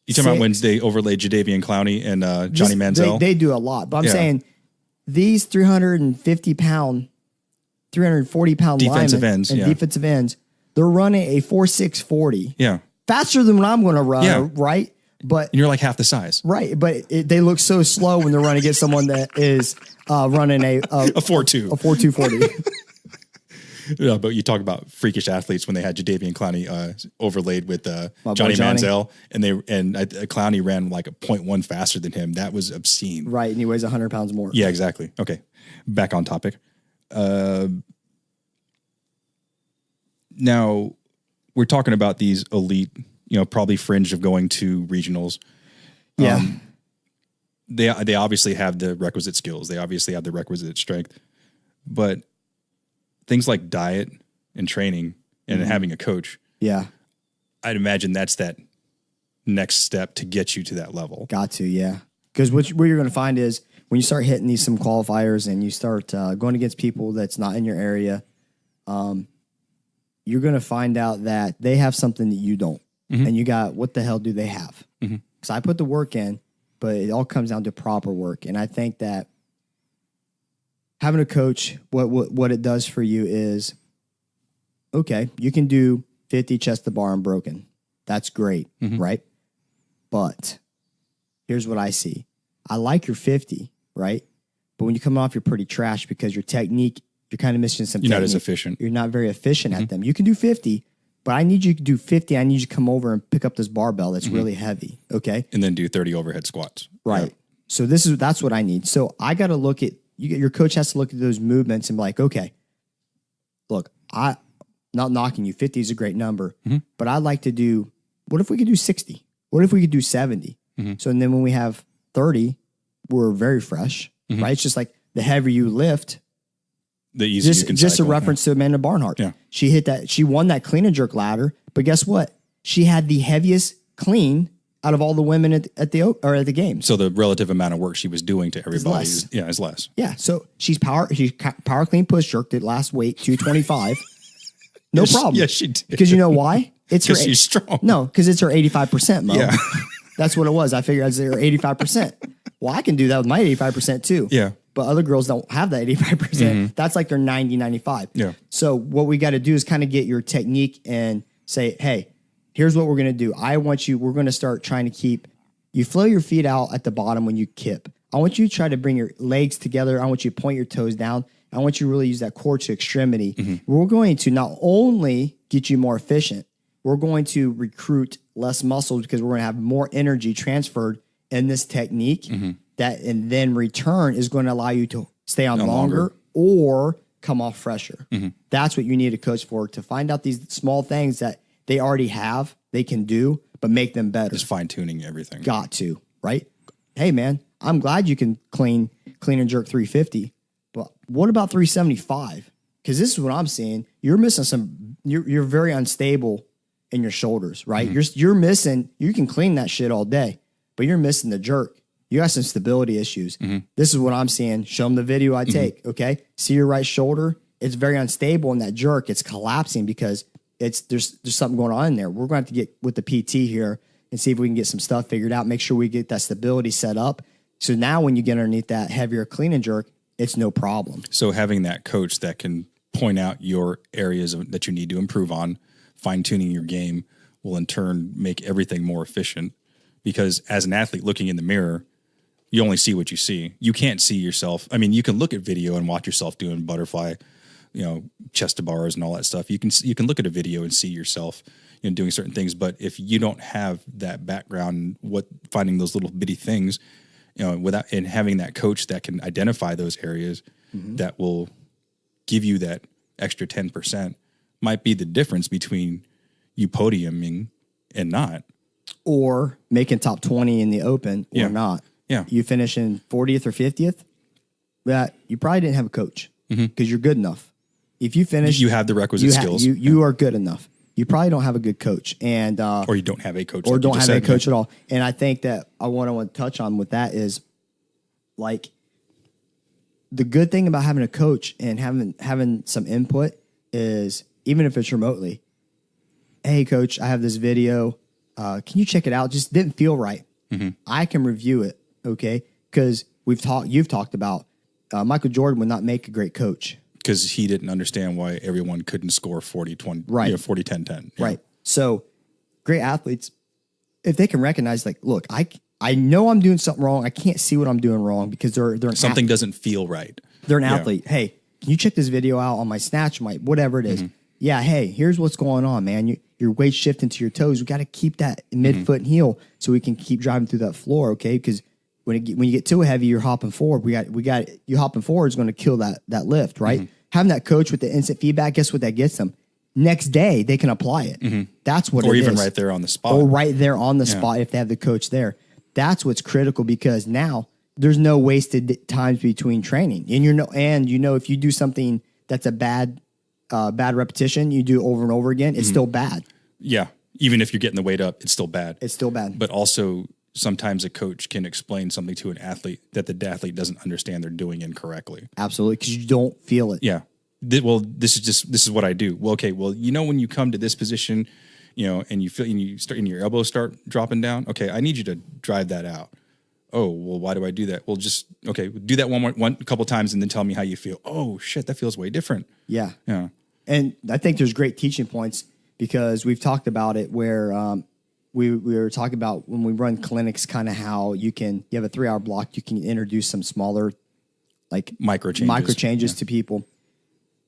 You talking about when they overlaid Jadeveon Clowney and Johnny Manziel? They do a lot, but I'm saying these 340-pound defensive linemen ends and defensive ends, they're running a 4.640. Yeah, faster than what I'm going to run. Right, but and you're like half the size. Right, but they look so slow when they're running against someone that is running a 4.2, a 4.240. Yeah, but you talk about freakish athletes when they had Jadeveon Clowney overlaid with Johnny Manziel, and Clowney ran like a 0.1 faster than him. That was obscene. Right, and he weighs 100 pounds more. Yeah, exactly. Okay, back on topic. Now we're talking about these elite, probably fringe of going to regionals. Yeah, they obviously have the requisite skills. They obviously have the requisite strength, but things like diet and training and having a coach. Yeah. I'd imagine that's that next step to get you to that level. Got to, yeah. Because what you're going to find is when you start hitting some qualifiers and you start going against people that's not in your area, you're going to find out that they have something that you don't. And you got, what the hell do they have? Because I put the work in, but it all comes down to proper work. And I think that having a coach, what it does for you is, okay, you can do 50 chest to bar unbroken. That's great, right? But here's what I see. I like your 50, right? But when you come off, you're pretty trash because your technique, you're kind of missing some technique. You're not as efficient. You're not very efficient at them. You can do 50, but I need you to do 50. I need you to come over and pick up this barbell that's really heavy. Okay. And then do 30 overhead squats. Right. Yeah. So that's what I need. So I got to look at, your coach has to look at those movements and be like, okay, look, not knocking you. 50 is a great number, but I'd like to do, what if we could do 60? What if we could do 70? So, and then when we have 30, we're very fresh, right? It's just like the heavier you lift, the easier you can just cycle. a reference to Amanda Barnhart. Yeah. She won that clean and jerk ladder, but guess what? She had the heaviest clean out of all the women at the games. So the relative amount of work she was doing to everybody is less. Yeah. So she power clean push jerked it last weight 225. No problem. Yes, she did. Because you know why? It's her. She's strong. No, because it's her 85%, Mo. Yeah. That's what it was. I figured it's her 85%. Well, I can do that with my 85% too. Yeah. But other girls don't have that 85%. That's like their 90, 95. Yeah. So what we got to do is kind of get your technique and say, hey, here's what we're going to do. We're going to start trying to you flow your feet out at the bottom when you kip. I want you to try to bring your legs together. I want you to point your toes down. I want you to really use that core to extremity. We're going to not only get you more efficient, we're going to recruit less muscles because we're going to have more energy transferred in this technique that, and then return is going to allow you to stay on longer or come off fresher. That's what you need a coach for, to find out these small things that they already have, they can do, but make them better. Just fine tuning everything. Got to, right? Hey man, I'm glad you can clean and jerk 350, but what about 375? Because this is what I'm seeing. You're missing you're very unstable in your shoulders, right? You're missing, you can clean that shit all day, but you're missing the jerk. You got some stability issues. This is what I'm seeing. Show them the video I take, okay? See your right shoulder? It's very unstable in that jerk. It's collapsing because there's something going on in there. We're going to have to get with the PT here and see if we can get some stuff figured out, make sure we get that stability set up. So now when you get underneath that heavier clean and jerk, it's no problem. So having that coach that can point out your areas that you need to improve on, fine-tuning your game, will in turn make everything more efficient. Because as an athlete looking in the mirror, you only see what you see. You can't see yourself. I mean, you can look at video and watch yourself doing butterfly, chest to bars and all that stuff. You can look at a video and see yourself, doing certain things. But if you don't have that background, finding those little bitty things, without and having that coach that can identify those areas that will give you that extra 10% might be the difference between you podiuming and not. Or making top 20 in the open or Yeah. not. Yeah. You finish in 40th or 50th, that you probably didn't have a coach because you're good enough. If you finish, You have the requisite skills. You are good enough. You probably don't have a good coach, and or you don't have a coach. or like you don't just have a said. coach at all. And I think that I want to touch on with that is like the good thing about having a coach and having some input is, even if it's remotely, hey coach, I have this video. Can you check it out? Just didn't feel right. I can review it. Okay. Cause you've talked about, Michael Jordan would not make a great coach. Because he didn't understand why everyone couldn't score 40-20, Right. 40-10-10. Yeah. Right. So great athletes, if they can recognize, like, look, I know I'm doing something wrong. I can't see what I'm doing wrong because they're an Something doesn't feel right. They're an Yeah. athlete. Hey, can you check this video out on my snatch, my whatever it is? Yeah. Hey, here's what's going on, man. Your weight shifting to your toes. We got to keep that midfoot and heel so we can keep driving through that floor. Okay. Because when you get too heavy, you're hopping forward. You hopping forward is going to kill that lift, right? Having that coach with the instant feedback, guess what that gets them? Next day, they can apply it. That's what Or it even is. right there on the spot. Or right there on the spot if they have the coach there. That's what's critical, because now there's no wasted times between training. And if you do something that's a bad repetition, you do over and over again, it's still bad. Yeah. Even if you're getting the weight up, it's still bad. It's still bad. But also, sometimes a coach can explain something to an athlete that the athlete doesn't understand they're doing incorrectly. Absolutely, because you don't feel it. Yeah. This is what I do. Well, okay. Well, when you come to this position, and you feel, and you start, and your elbows start dropping down. Okay. I need you to drive that out. Oh, well, why do I do that? Well, just, okay, do that a couple times and then tell me how you feel. Oh shit, that feels way different. Yeah. Yeah. And I think there's great teaching points, because we've talked about it where we were talking about when we run clinics, kind of how you have a 3-hour block, you can introduce some smaller, like Micro changes to people.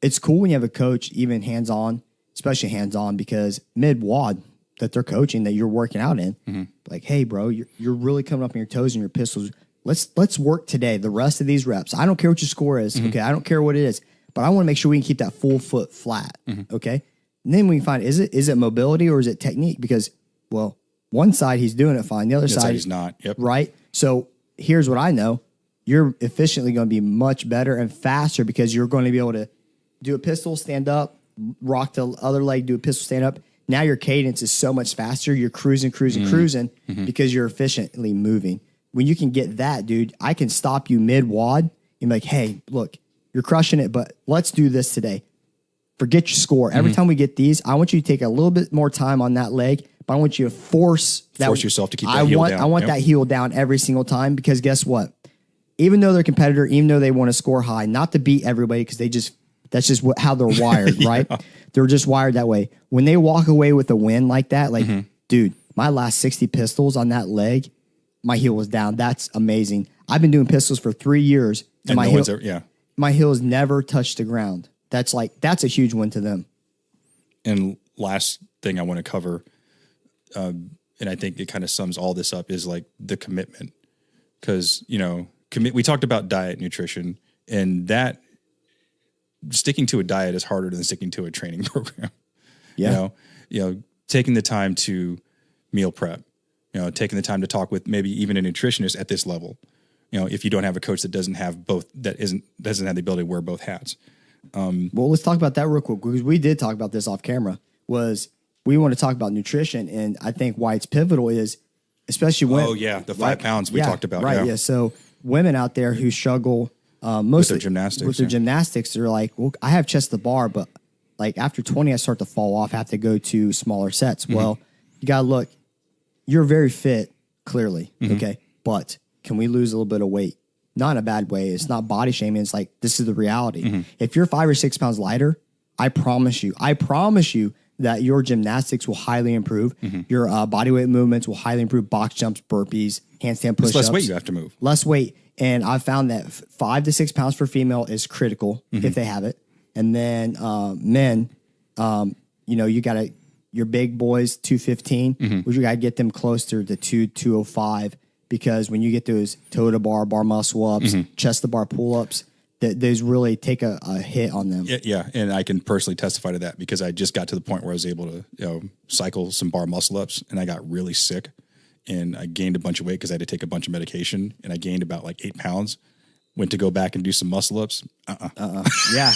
It's cool when you have a coach, even hands-on, especially hands-on, because mid-WOD that they're coaching, that you're working out in, like, hey, bro, you're really coming up on your toes and your pistols. Let's work today, the rest of these reps. I don't care what your score is, okay? I don't care what it is, but I want to make sure we can keep that full foot flat, okay? And then we can find, is it mobility or is it technique? Because, well, one side he's doing it fine, the other side he's not. Yep. Right? So here's what I know. You're efficiently going to be much better and faster because you're going to be able to do a pistol, stand up, rock the other leg, do a pistol, stand up. Now your cadence is so much faster. You're cruising because you're efficiently moving. When you can get that, dude, I can stop you mid-WOD and be like, hey, look, you're crushing it, but let's do this today. Forget your score. Every time we get these, I want you to take a little bit more time on that leg, but I want you to force yourself to keep that heel down. I want that heel down every single time, because guess what? Even though they're a competitor, even though they want to score high, not to beat everybody, because that's just how they're wired, right? They're just wired that way. When they walk away with a win like that, like, dude, my last 60 pistols on that leg, my heel was down. That's amazing. I've been doing pistols for 3 years, and my heel has never touched the ground. That's a huge win to them. And last thing I want to cover, and I think it kind of sums all this up, is like the commitment. Because, we talked about diet, nutrition, and that sticking to a diet is harder than sticking to a training program. Yeah. Taking the time to meal prep, taking the time to talk with maybe even a nutritionist at this level. If you don't have a coach that doesn't have doesn't have the ability to wear both hats. Well, let's talk about that real quick, because we did talk about this off camera. We want to talk about nutrition, and I think why it's pivotal is, especially when the 5 pounds we talked about. Right. Yeah. So women out there who struggle mostly with their gymnastics, they're like, well, I have chest to bar, but like after 20, I start to fall off, have to go to smaller sets. Well, you got to look, you're very fit, clearly. Okay. But can we lose a little bit of weight? Not in a bad way. It's not body shaming. It's like, this is the reality. If you're 5 or 6 pounds lighter, I promise you that your gymnastics will highly improve. Your body weight movements will highly improve. Box jumps, burpees, handstand push-ups. Less weight you have to move. Less weight. And I've found that 5 to 6 pounds for female is critical if they have it. And then men, you got to, your big boys, 215, which you got to get them closer to 205, because when you get those toe to bar, bar muscle ups, chest to bar pull ups, those really take a hit on them. Yeah, and I can personally testify to that, because I just got to the point where I was able to cycle some bar muscle ups, and I got really sick, and I gained a bunch of weight because I had to take a bunch of medication, and I gained about like 8 pounds. Went to go back and do some muscle ups. Yeah,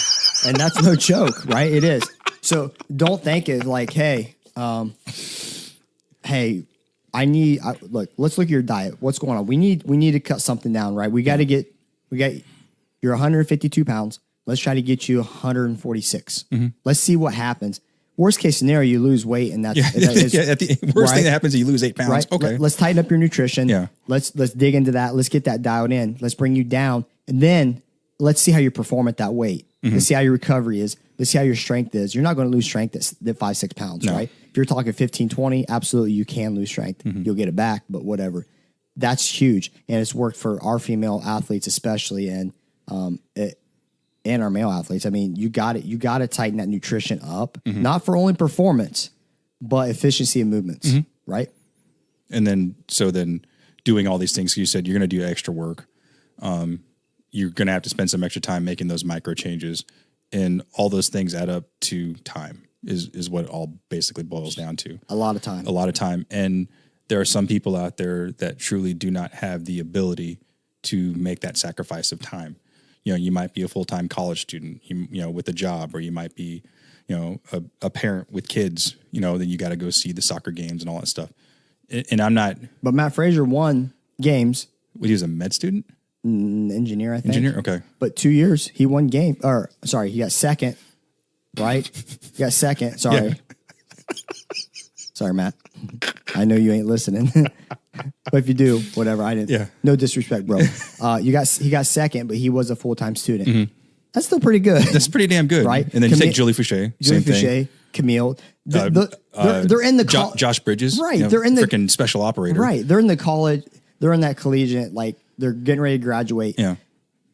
and that's no joke, right? It is. So don't think it like, hey, look, let's look at your diet. What's going on? We need to cut something down, right? You're 152 pounds. Let's try to get you 146. Let's see what happens. Worst case scenario, you lose weight, and that's at the worst thing that happens is you lose 8 pounds. Right? Okay, let's tighten up your nutrition. Yeah, let's dig into that. Let's get that dialed in. Let's bring you down, and then let's see how you perform at that weight. Let's see how your recovery is. Let's see how your strength is. You're not going to lose strength at 5, 6 pounds, right? If you're talking 15, 20, absolutely you can lose strength. You'll get it back, but whatever. That's huge, and it's worked for our female athletes especially, and our male athletes. I mean, you got to tighten that nutrition up, not for only performance, but efficiency and movements, right? And then doing all these things, you said you're going to do extra work. You're going to have to spend some extra time making those micro changes, and all those things add up to time is what it all basically boils down to. A lot of time. And there are some people out there that truly do not have the ability to make that sacrifice of time. You might be a full-time college student, with a job, or you might be, a parent with kids, then you got to go see the soccer games and all that stuff. And I'm not. But Matt Frazier won games. He was a med student? Engineer, I think. Engineer, okay. But 2 years, he won game. He got second, right? He got second. Sorry. Yeah. Sorry, Matt. I know you ain't listening. But if you do, whatever. I didn't. Yeah. No disrespect, bro. He got second, but he was a full-time student. That's still pretty good. That's pretty damn good, right? And then you take Julie Fouché, same thing. Camille. They're in the Josh Bridges, right? They're in the freaking special operator, right? They're in the college. They're in that collegiate, like they're getting ready to graduate. Yeah,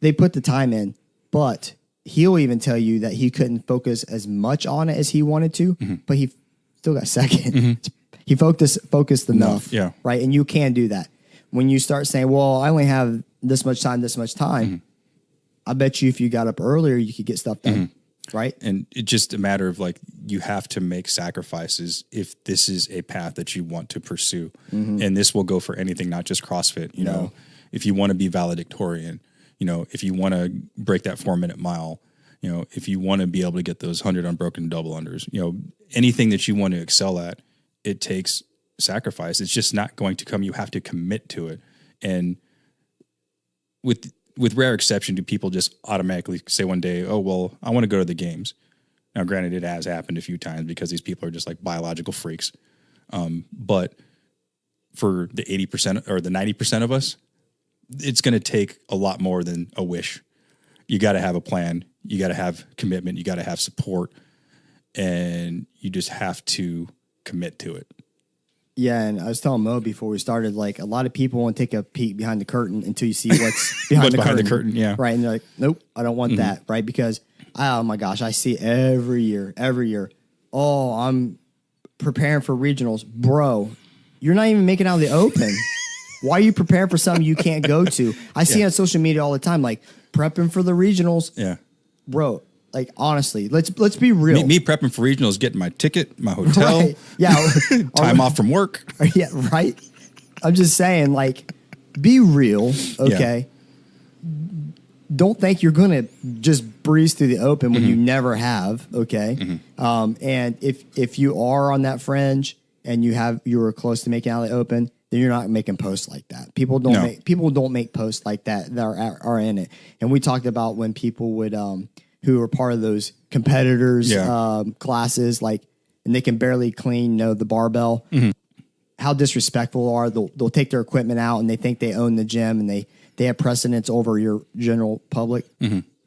they put the time in, but he'll even tell you that he couldn't focus as much on it as he wanted to, but he still got 2nd. He focused enough, yeah. right? And you can do that. When you start saying, well, I only have this much time, I bet you if you got up earlier, you could get stuff done, right? And it's just a matter of like, you have to make sacrifices if this is a path that you want to pursue. And this will go for anything, not just CrossFit. You know, if you want to be valedictorian, you know, if you want to break that 4-minute mile, you know, if you want to be able to get those 100 unbroken double unders, you know, anything that you want to excel at, it takes sacrifice. It's just not going to come. You have to commit to it. And with rare exception, do people just automatically say one day, oh, well, I want to go to the games. Now, granted, it has happened a few times because these people are just like biological freaks. But for the 80% or the 90% of us, it's going to take a lot more than a wish. You got to have a plan. You got to have commitment. You got to have support. And you just have to commit to it. Yeah, and I was telling Mo before we started, like a lot of people won't take a peek behind the curtain until you see what's behind, the curtain. Yeah. Right, and they're like, nope, I don't want that, right? Because, oh my gosh, I see every year. Oh, I'm preparing for regionals. Bro, you're not even making it out of the open. Why are you preparing for something you can't go to? I see on social media all the time, like prepping for the regionals. Yeah. Bro, like honestly, let's be real. Me prepping for regionals, getting my ticket, my hotel, right. Yeah, time off from work. Yeah, right. I'm just saying, like, be real, okay? Yeah. Don't think you're gonna just breeze through the open when you never have, okay? And if you are on that fringe and you were close to making out of the open, then you're not making posts like that. People don't make posts like that are in it. And we talked about when people would who are part of those competitors classes, like, and they can barely clean, the barbell. How disrespectful are they'll take their equipment out and they think they own the gym and they have precedence over your general public.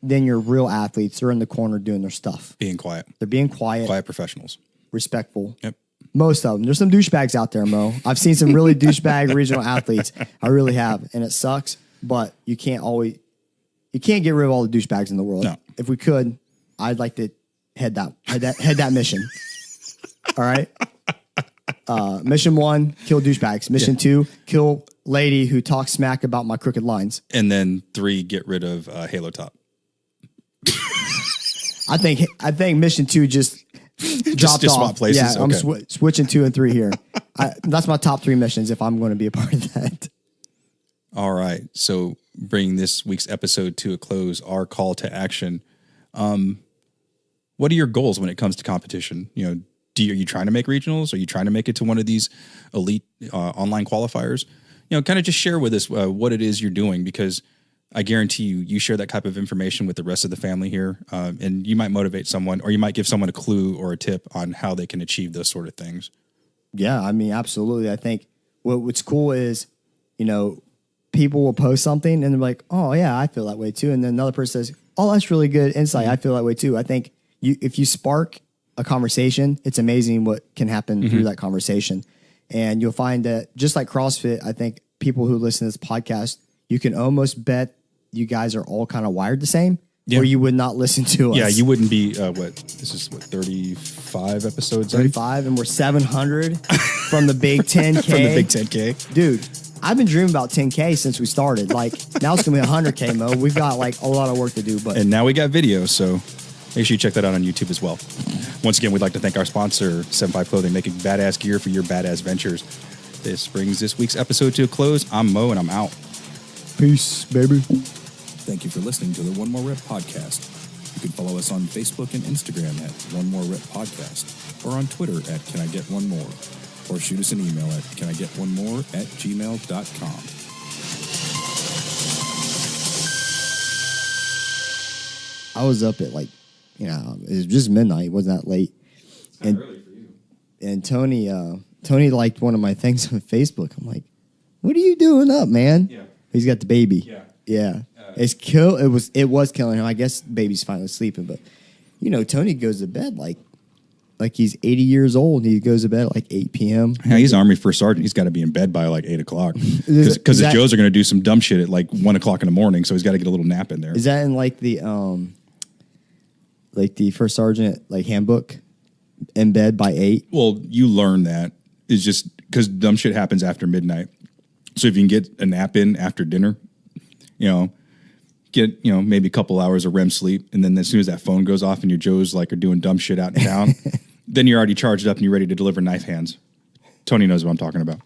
Then your real athletes are in the corner doing their stuff, being quiet. They're being quiet professionals, respectful. Yep. Most of them. There's some douchebags out there, Mo. I've seen some really douchebag regional athletes. I really have, and it sucks. But you can't get rid of all the douchebags in the world. No. If we could, I'd like to head that mission. All right. Mission 1, kill douchebags. Mission 2, kill lady who talks smack about my crooked lines. And then 3, get rid of Halo Top. I think mission 2 just dropped off. Swap places. Yeah, okay. I'm switching 2 and 3 here. That's my top 3 missions if I'm going to be a part of that. All right. So bringing this week's episode to a close, our call to action. What are your goals when it comes to competition? Are you trying to make regionals? Are you trying to make it to one of these elite online qualifiers? Kind of just share with us what it is you're doing, because I guarantee you share that type of information with the rest of the family here, and you might motivate someone, or you might give someone a clue or a tip on how they can achieve those sort of things. Yeah, I mean, absolutely. I think what's cool is, people will post something and they're like, oh yeah, I feel that way too. And then another person says, oh, that's really good insight. I feel that way too. I think if you spark a conversation, it's amazing what can happen through that conversation. And you'll find that just like CrossFit, I think people who listen to this podcast, you can almost bet you guys are all kind of wired the same, or you would not listen to us. Yeah, you wouldn't be, this is 35 episodes? 35, and we're 700 from the big 10K. From the big 10K. Dude, I've been dreaming about 10K since we started. Like, now it's going to be 100K, Mo. We've got, a lot of work to do. And now we got video, so make sure you check that out on YouTube as well. Once again, we'd like to thank our sponsor, 75 Clothing, making badass gear for your badass ventures. This brings this week's episode to a close. I'm Mo, and I'm out. Peace, baby. Thank you for listening to the One More Rep podcast. You can follow us on Facebook and Instagram at One More Rep Podcast, or on Twitter at Can I Get One More, or shoot us an email at canigetonemore@gmail.com. I was up at it was just midnight. It wasn't that late. It's early for you. And Tony liked one of my things on Facebook. I'm like, what are you doing up, man? Yeah. He's got the baby. Yeah. Yeah. It was killing him. I guess the baby's finally sleeping, but Tony goes to bed like he's 80 years old. He goes to bed at 8 p.m. Yeah, he's Army First Sergeant. He's got to be in bed by 8 o'clock because the Joes are going to do some dumb shit at 1 o'clock in the morning. So he's got to get a little nap in there. Is that in like the first sergeant like handbook in bed by 8. Well, you learn that is just because dumb shit happens after midnight. So if you can get a nap in after dinner, get, maybe a couple hours of REM sleep. And then as soon as that phone goes off and your Joes like are doing dumb shit out in town, then you're already charged up and you're ready to deliver knife hands. Tony knows what I'm talking about.